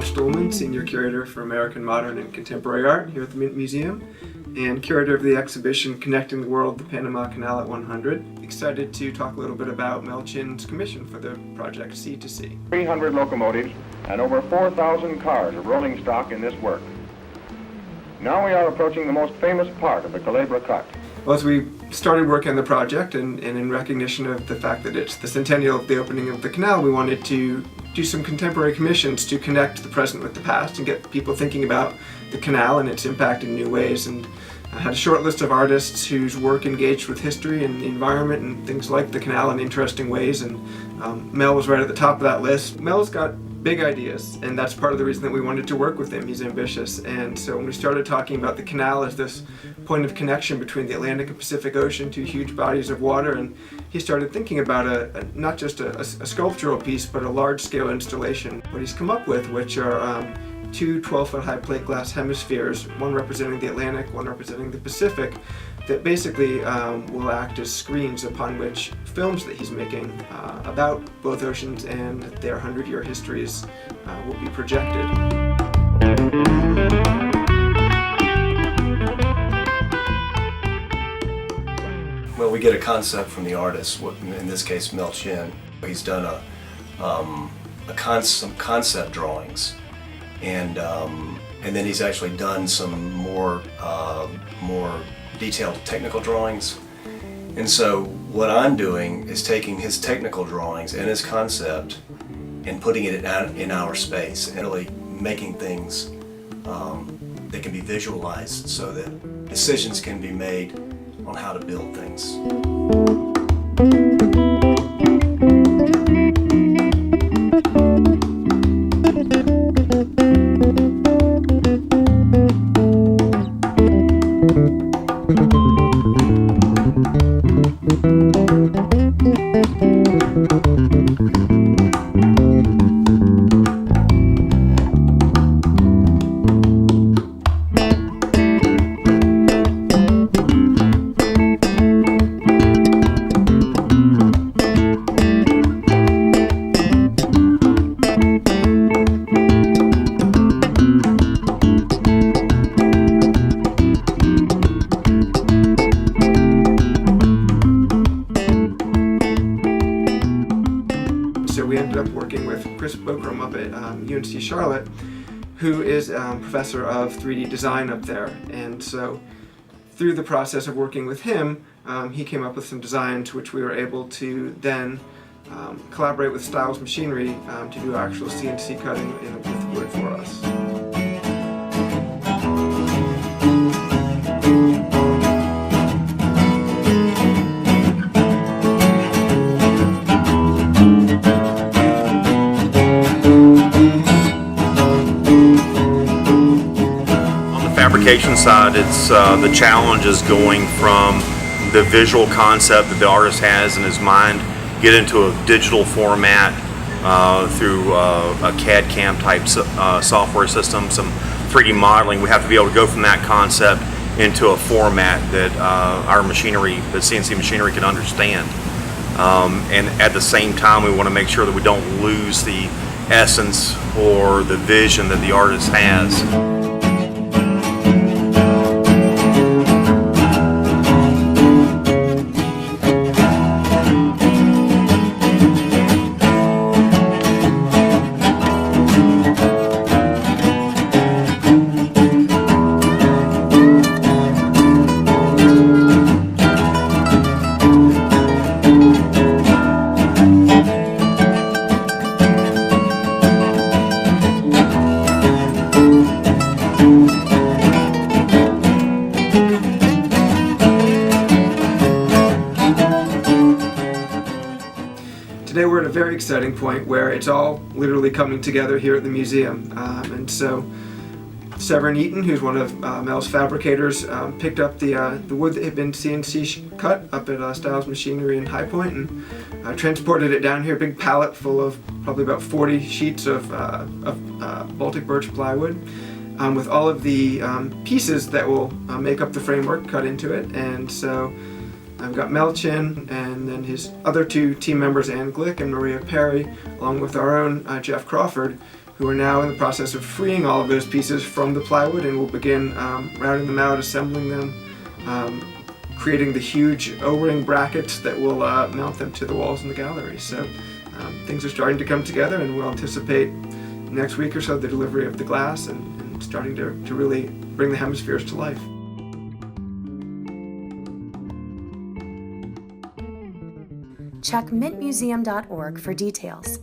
Josh Stolman, Senior Curator for American Modern and Contemporary Art here at the Mint Museum, and Curator of the exhibition Connecting the World, the Panama Canal at 100. Excited to talk a little bit about Mel Chin's commission for the project Sea to Sea. 300 locomotives and over 4,000 cars of rolling stock in this work. Now we are approaching the most famous part of the Culebra Cut. Well, as we started working on the project and in recognition of the fact that it's the centennial of the opening of the canal, we wanted to do some contemporary commissions to connect the present with the past and get people thinking about the canal and its impact in new ways. And I had a short list of artists whose work engaged with history and the environment and things like the canal in interesting ways, and Mel was right at the top of that list. Mel's got big ideas, and that's part of the reason that we wanted to work with him. He's ambitious, and so when we started talking about the canal as this point of connection between the Atlantic and Pacific Ocean, two huge bodies of water, and he started thinking about not just a sculptural piece, but a large-scale installation. What he's come up with, which are two 12-foot high plate glass hemispheres, one representing the Atlantic, one representing the Pacific, that basically will act as screens upon which films that he's making about both oceans and their 100-year histories will be projected. Well, we get a concept from the artist, in this case Mel Chin. He's done some concept drawings, and then he's actually done some more detailed technical drawings. And so what I'm doing is taking his technical drawings and his concept and putting it in our space and really making things that can be visualized so that decisions can be made on how to build things. So we ended up working with Chris Bokrum up at UNC Charlotte, who is professor of 3D design up there. And so through the process of working with him, he came up with some designs which we were able to then collaborate with Styles Machinery to do actual CNC cutting with wood for us. Fabrication side, it's the challenge is going from the visual concept that the artist has in his mind, get into a digital format through a CAD CAM type software system, some 3D modeling. We have to be able to go from that concept into a format that our machinery, the CNC machinery, can understand. And at the same time, we want to make sure that we don't lose the essence or the vision that the artist has. Today we're at a very exciting point where it's all literally coming together here at the museum. And so Severin Eaton, who's one of Mel's fabricators, picked up the wood that had been CNC cut up at Styles Machinery in High Point and transported it down here, a big pallet full of probably about 40 sheets of Baltic birch plywood, with all of the pieces that will make up the framework cut into it. And so I've got Mel Chin and then his other two team members, Ann Glick and Maria Perry, along with our own Jeff Crawford, who are now in the process of freeing all of those pieces from the plywood, and will begin routing them out, assembling them, creating the huge O-ring brackets that will mount them to the walls in the gallery. So things are starting to come together, and we'll anticipate next week or so the delivery of the glass and starting to really bring the hemispheres to life. Check mintmuseum.org for details.